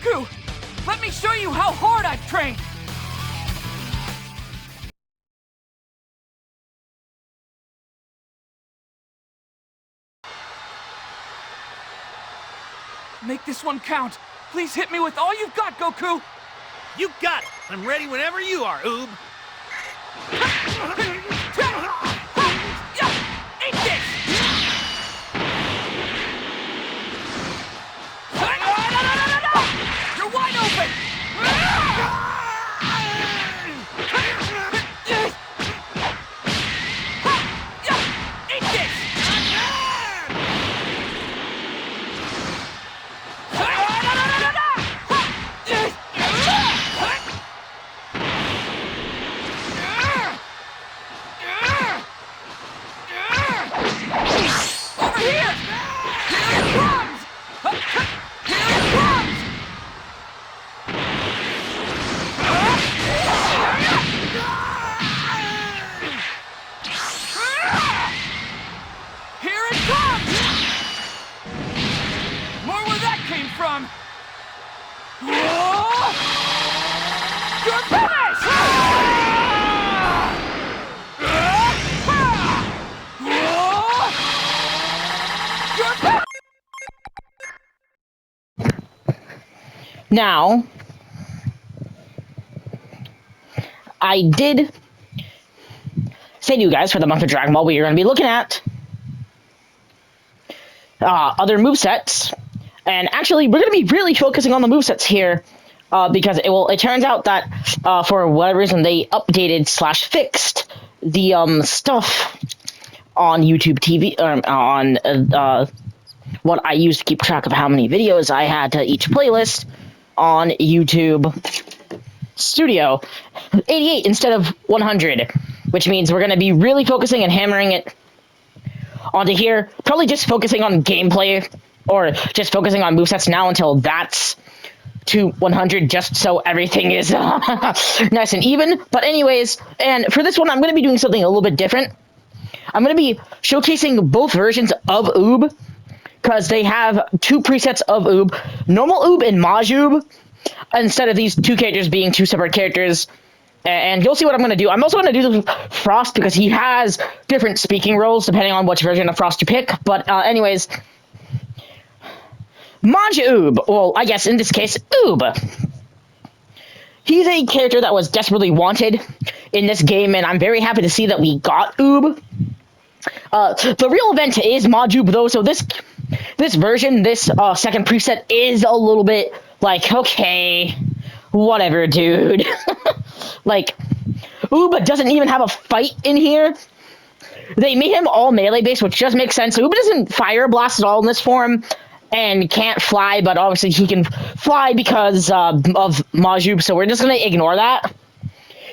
Goku! Let me show you how hard I've trained! Make this one count. Please hit me with all you've got, Goku! You got it! I'm ready whenever you are, Uub! Eat this! You're wide open! Eat this! Over here! Here it comes! Here it comes! Here it comes! More where that came from! Whoa! You're finished! You're finished! Now, I did say to you guys for the month of Dragon Ball, we are going to be looking at other movesets, and actually, we're going to be really focusing on the movesets here, because it turns out that for whatever reason they updated / fixed the stuff on YouTube TV, on what I used to keep track of how many videos I had to each playlist on YouTube Studio. 88 instead of 100, which means we're going to be really focusing and hammering it onto here, probably just focusing on gameplay, or just focusing on movesets now until that's to 100, just so everything is nice and even. But anyways, and for this one, I'm going to be doing something a little bit different. I'm going to be showcasing both versions of Uub, because they have two presets of Uub, normal Uub and Maj Uub, instead of these two characters being two separate characters. And you'll see what I'm going to do. I'm also going to do the Frost, because he has different speaking roles depending on which version of Frost you pick. But anyways, Maj Uub, well, I guess in this case, Uub. He's a character that was desperately wanted in this game, and I'm very happy to see that we got Uub. The real event is Maj Uub, though, so this version, this second preset is a little bit like, okay, whatever, dude. Like, Uub doesn't even have a fight in here. They made him all melee-based, which just makes sense. Uub doesn't fire blast at all in this form, and can't fly, but obviously he can fly because of Maj Uub, so we're just going to ignore that.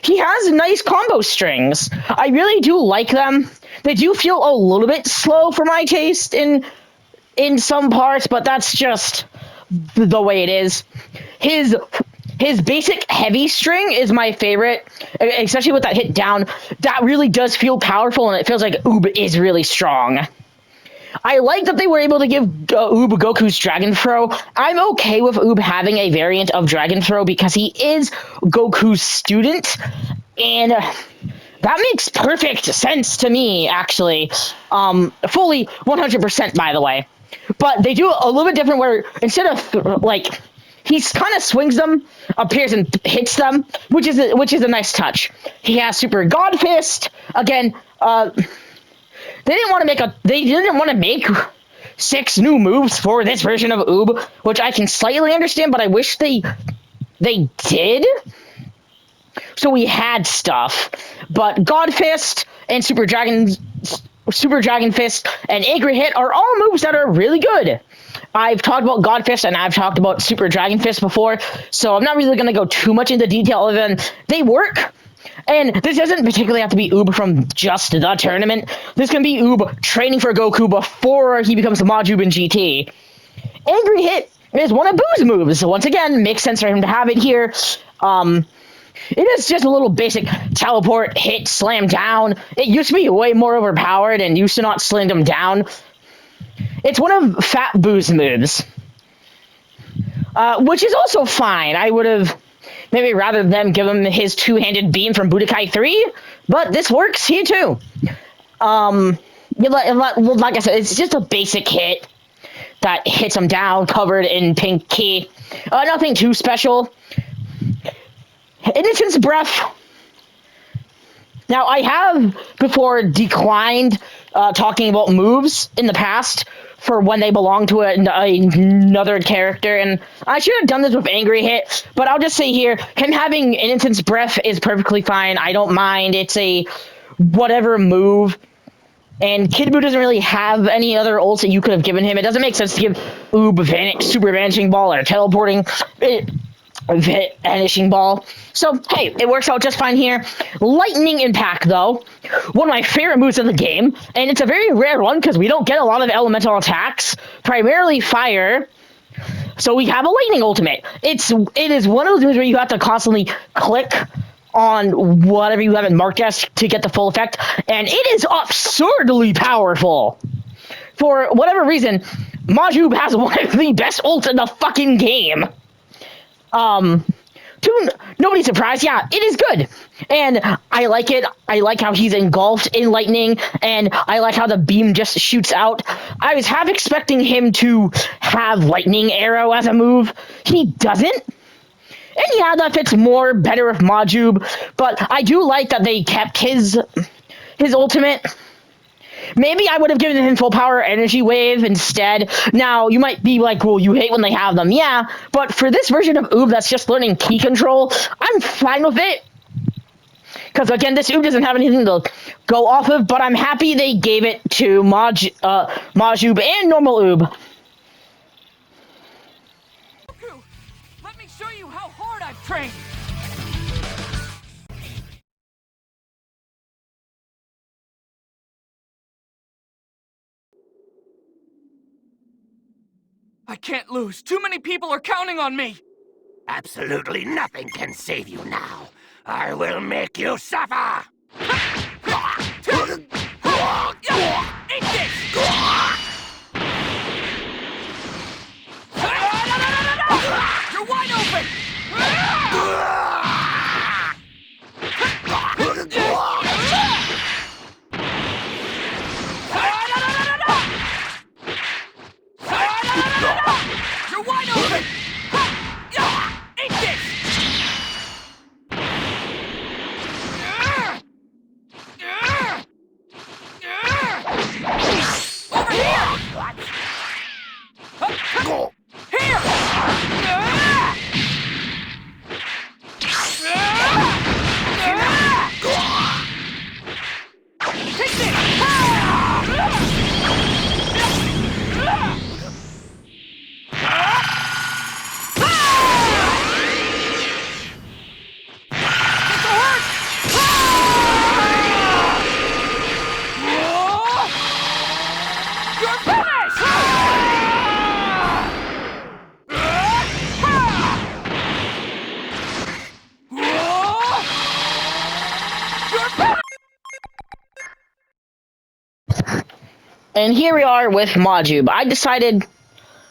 He has nice combo strings. I really do like them. They do feel a little bit slow for my taste in some parts, but that's just the way it is. His basic heavy string is my favorite, especially with that hit down. That really does feel powerful, and it feels like Uub is really strong. I like that they were able to give Uub Goku's Dragon Throw. I'm okay with Uub having a variant of Dragon Throw because he is Goku's student, and that makes perfect sense to me, actually. Fully 100%, by the way. But they do a little bit different where instead of, like, he kind of swings them, appears and hits them, which is a nice touch. He has Super God Fist. Again, they didn't want to make 6 new moves for this version of Uub, which I can slightly understand, but I wish they did. So we had stuff, but God Fist and Super Dragon Fist and Angry Hit are all moves that are really good. I've talked about God Fist and I've talked about Super Dragon Fist before, so I'm not really going to go too much into detail other than they work. And this doesn't particularly have to be Uub from just the tournament. This can be Uub training for Goku before he becomes Maj Uub in GT. Angry Hit is one of Boo's moves, so once again, makes sense for him to have it here. It is just a little basic teleport, hit, slam down. It used to be way more overpowered and used to not slam him down. It's one of Fat Boo's moves. which is also fine. I would have maybe rather them give him his two-handed beam from Budokai 3, but this works here too. Like I said, it's just a basic hit that hits him down, covered in pink ki. Nothing too special. Innocence Breath. Now, I have before declined talking about moves in the past for when they belong to another character, and I should have done this with Angry Hit, but I'll just say here, him having Innocence Breath is perfectly fine. I don't mind. It's a whatever move. And Kid Buu doesn't really have any other ults that you could have given him. It doesn't make sense to give Uub Super Vanishing Ball or Teleporting Vanishing Ball. So, hey, it works out just fine here. Lightning Impact, though, one of my favorite moves in the game. And it's a very rare one because we don't get a lot of elemental attacks. Primarily fire. So we have a Lightning Ultimate. It is one of those moves where you have to constantly click on whatever you have it marked as to get the full effect, and it is absurdly powerful. For whatever reason, Majub has one of the best ults in the fucking game. Nobody's surprised. Yeah, it is good, and I like it. I like how he's engulfed in lightning, and I like how the beam just shoots out. I was half expecting him to have lightning arrow as a move. He doesn't. And yeah, that fits better with Majub, but I do like that they kept his ultimate. Maybe I would have given him full power energy wave instead. Now, you might be like, well, you hate when they have them. Yeah, but for this version of Uub that's just learning ki control, I'm fine with it. Because, again, this Uub doesn't have anything to go off of, but I'm happy they gave it to Majub and normal Uub. Let me show you how hard I've trained! I can't lose. Too many people are counting on me! Absolutely nothing can save you now. I will make you suffer! Eat this! You're wide open! You're wide open! Eat this! Over here! Here! Take this! You're finished! You're finished! And here we are with Majub. I decided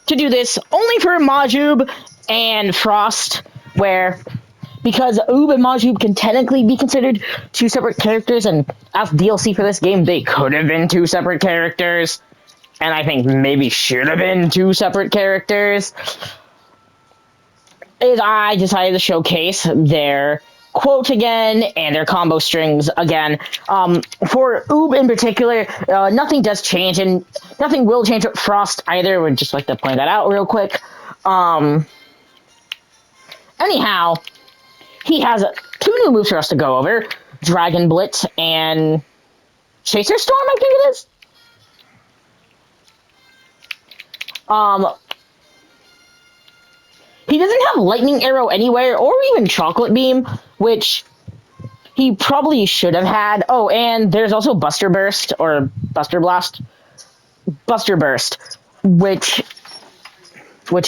to do this only for Majub and Frost, because Uub and Majub can technically be considered two separate characters, and as DLC for this game, they could have been two separate characters, and I think maybe should have been two separate characters. I decided to showcase their quote again and their combo strings again. For Uub in particular, nothing does change, and nothing will change with Frost either. Would just like to point that out real quick. Anyhow, he has two new moves for us to go over: Dragon Blitz and Chaser Storm, I think it is. He doesn't have Lightning Arrow anywhere, or even Chocolate Beam, which he probably should have had. Oh, and there's also Buster Burst, or Buster Blast. Buster Burst, which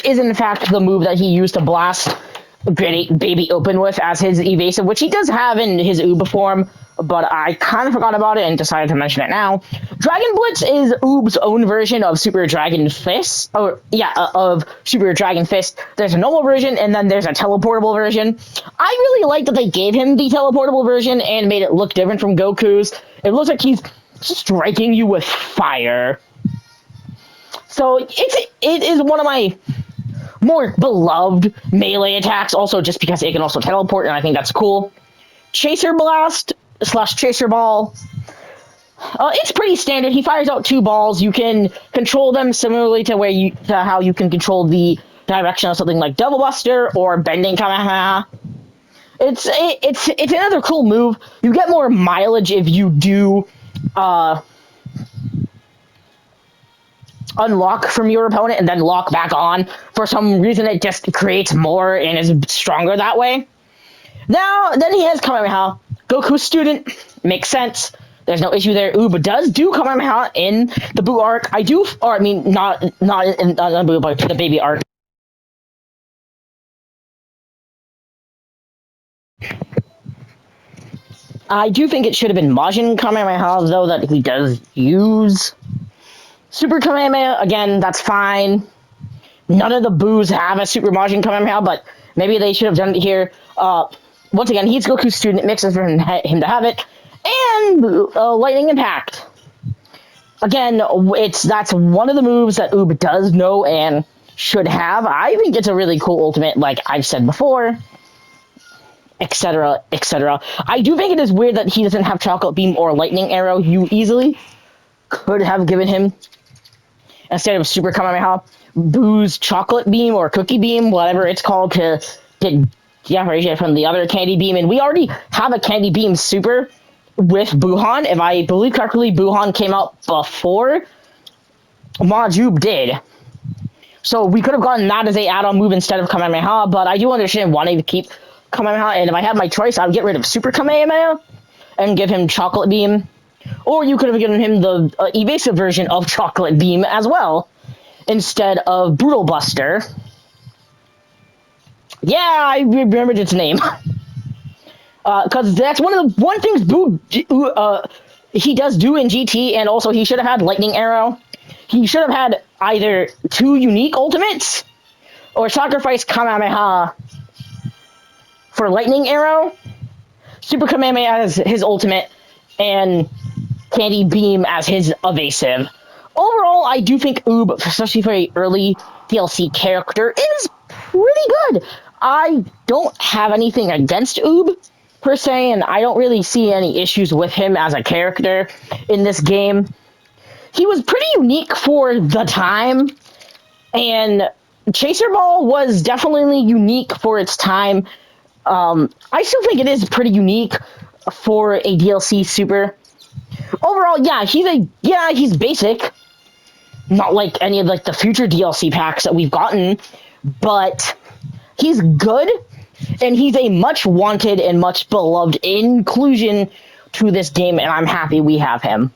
is in fact the move that he used to blast Great Baby open with as his evasive, which he does have in his Uub form, but I kind of forgot about it and decided to mention it now. Dragon Blitz is Uub's own version of Super Dragon Fist, of Super Dragon Fist. There's a normal version, and then there's a teleportable version. I really like that they gave him the teleportable version and made it look different from Goku's. It looks like he's striking you with fire. So it is one of my more beloved melee attacks, also just because it can also teleport, and I think that's cool. Chaser Blast / Chaser Ball. It's pretty standard. He fires out 2 balls. You can control them similarly to how you can control the direction of something like Double Buster or Bending Kamehameha. It's another cool move. You get more mileage if you do unlock from your opponent and then lock back on. For some reason, it just creates more and is stronger that way. Now, then he has Kamehameha. Goku student, makes sense. There's no issue there. Uub does do Kamehameha in the Buu arc. Not in the Buu, but the baby arc. I do think it should have been Majin Kamehameha, though, that he does use. Super Kamehameha, again, that's fine. None of the Boos have a Super Majin Kamehameha, but maybe they should have done it here. Once again, he's Goku's student. It makes sense for him to have it. And Lightning Impact. Again, that's one of the moves that Uub does know and should have. I think it's a really cool ultimate, like I've said before, etc., etc. I do think it is weird that he doesn't have Chocolate Beam or Lightning Arrow. You easily could have given him, instead of Super Kamehameha, Boo's Chocolate Beam or Cookie Beam, whatever it's called, to get differentiate from the other Candy Beam. And we already have a Candy Beam Super with Buuhan. If I believe correctly, Buuhan came out before Uub did. So we could have gotten that as a add-on move instead of Kamehameha, but I do understand wanting to keep Kamehameha, and if I had my choice, I would get rid of Super Kamehameha and give him Chocolate Beam. Or you could have given him the evasive version of Chocolate Beam as well, instead of Brutal Buster. Yeah, I remembered its name. Because that's one things Buu he does do in GT, and also he should have had Lightning Arrow. He should have had either 2 unique ultimates, or sacrifice Kamehameha for Lightning Arrow, Super Kamehameha as his ultimate, and Candy Beam as his evasive. Overall, I do think Uub, especially for an early DLC character, is pretty good. I don't have anything against Uub, per se, and I don't really see any issues with him as a character in this game. He was pretty unique for the time, and Chaser Ball was definitely unique for its time. I still think it is pretty unique for a DLC Super. Overall, yeah, he's basic. Not like any of the future DLC packs that we've gotten, but he's good, and he's a much wanted and much beloved inclusion to this game, and I'm happy we have him.